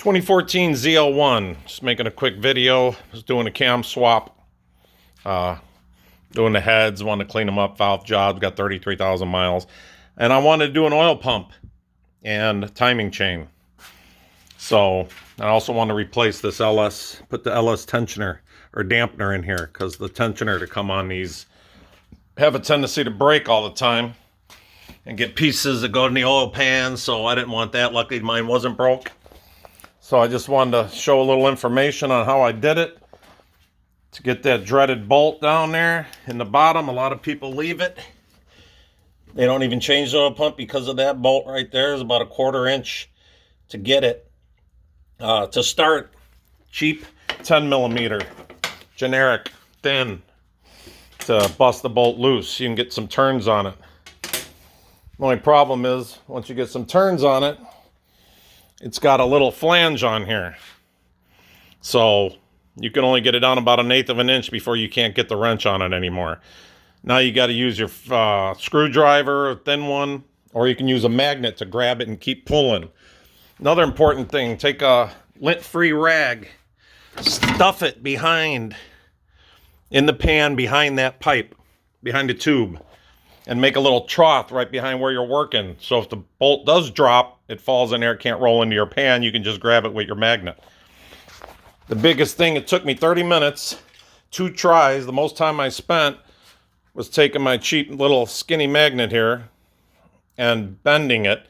2014 ZL1, just making a quick video. Was doing a cam swap, doing the heads, wanted to clean them up, valve jobs, got 33,000 miles. And I wanted to do an oil pump and timing chain. So I also want to replace this LS, put the LS tensioner or dampener in here, because the tensioner to come on these have a tendency to break all the time and get pieces that go in the oil pan, so I didn't want that. Luckily mine wasn't broke. So I just wanted to show a little information on how I did it to get that dreaded bolt down there in the bottom. A lot of people leave it. They don't even change the oil pump because of that bolt right there. Is about a 1/4 inch to get it. To start, cheap 10 millimeter, generic, thin, to bust the bolt loose. You can get some turns on it. The only problem is, once you get some turns on it, it's got a little flange on here. So you can only get it down about 1/8 of an inch before you can't get the wrench on it anymore. Now you got to use your screwdriver, a thin one, or you can use a magnet to grab it and keep pulling. Another important thing, take a lint-free rag, stuff it behind, in the pan behind that pipe, behind the tube, and make a little trough right behind where you're working. So if the bolt does drop, it falls in there, it can't roll into your pan, you can just grab it with your magnet. The biggest thing, it took me 30 minutes, 2 tries. The most time I spent was taking my cheap little skinny magnet here and bending it,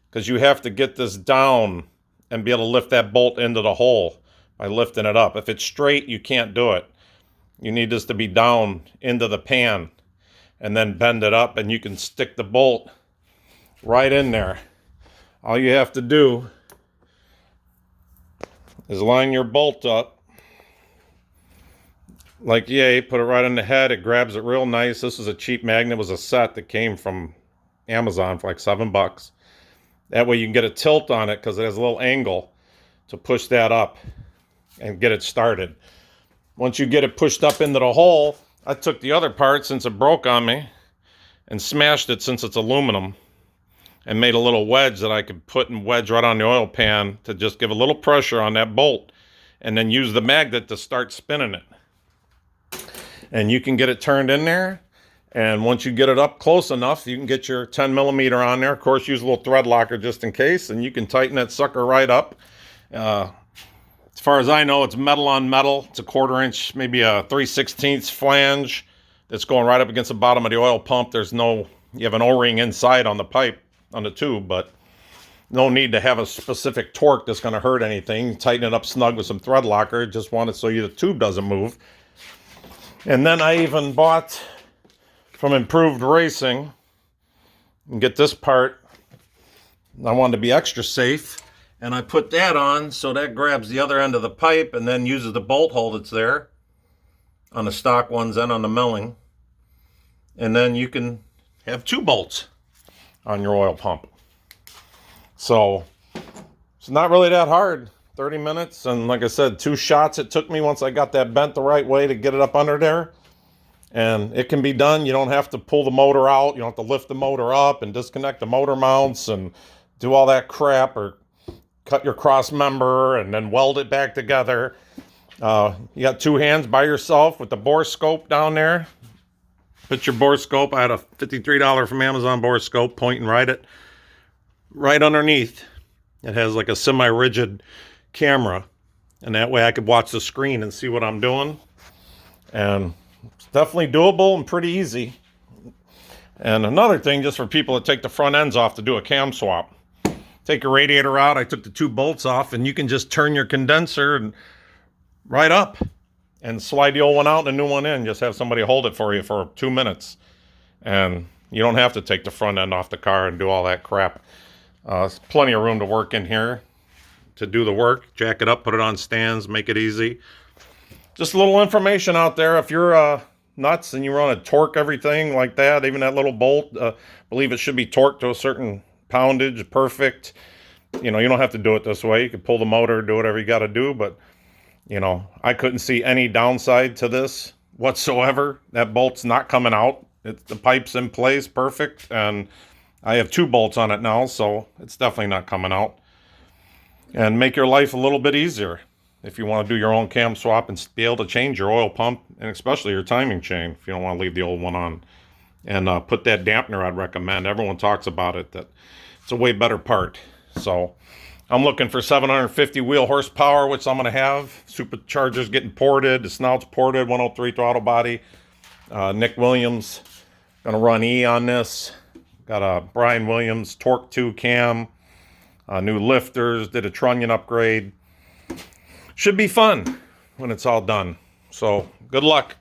because you have to get this down and be able to lift that bolt into the hole by lifting it up. If it's straight, you can't do it. You need this to be down into the pan and then bend it up, and you can stick the bolt right in there. All you have to do is line your bolt up like yay, put it right on the head. It grabs it real nice. This is a cheap magnet. It was a set that came from Amazon for like $7. That way you can get a tilt on it, because it has a little angle to push that up and get it started. Once you get it pushed up into the hole, I took the other part, since it broke on me, and smashed it, since it's aluminum, and made a little wedge that I could put and wedge right on the oil pan to just give a little pressure on that bolt, and then use the magnet to start spinning it. And you can get it turned in there. And once you get it up close enough, you can get your 10 millimeter on there. Of course, use a little thread locker just in case, and you can tighten that sucker right up. As far as I know, it's metal on metal. It's a 1/4 inch, maybe a 3/16 flange that's going right up against the bottom of the oil pump. There's no, you have an O-ring inside on the pipe, on the tube, but no need to have a specific torque that's going to hurt anything. Tighten it up snug with some thread locker. Just want it so the tube doesn't move. And then I even bought from Improved Racing, and get this part. I wanted to be extra safe, and I put that on so that grabs the other end of the pipe and then uses the bolt hole that's there on the stock ones and on the milling. And then you can have 2 bolts on your oil pump. So it's not really that hard. 30 minutes, and like I said, 2 shots it took me once I got that bent the right way to get it up under there. And it can be done. You don't have to pull the motor out. You don't have to lift the motor up and disconnect the motor mounts and do all that crap, or cut your cross member and then weld it back together. You got 2 hands by yourself with the bore scope down there. Put your bore scope. I had a $53 from Amazon bore scope, pointing right underneath. It has like a semi-rigid camera, and that way I could watch the screen and see what I'm doing. And it's definitely doable and pretty easy. And another thing, just for people that take the front ends off to do a cam swap, take your radiator out. I took the 2 bolts off, and you can just turn your condenser right up and slide the old one out and a new one in. Just have somebody hold it for you for 2 minutes, and you don't have to take the front end off the car and do all that crap. There's plenty of room to work in here to do the work. Jack it up, put it on stands, make it easy. Just a little information out there. If you're nuts and you want to torque everything like that, even that little bolt, believe it should be torqued to a certain poundage, perfect. You know, you don't have to do it this way. You can pull the motor, do whatever you got to do, but you know, I couldn't see any downside to this whatsoever. That bolt's not coming out. The pipe's in place, perfect, and I have 2 bolts on it now, so it's definitely not coming out. and make your life a little bit easier if you want to do your own cam swap and be able to change your oil pump and especially your timing chain if you don't want to leave the old one on. And put that dampener, I'd recommend. Everyone talks about it, that it's a way better part. So I'm looking for 750 wheel horsepower, which I'm going to have. Superchargers getting ported. The snout's ported, 103 throttle body. Nick Williams, going to run E on this. Got a Brian Williams Torque 2 cam. New lifters, did a trunnion upgrade. Should be fun when it's all done. So good luck.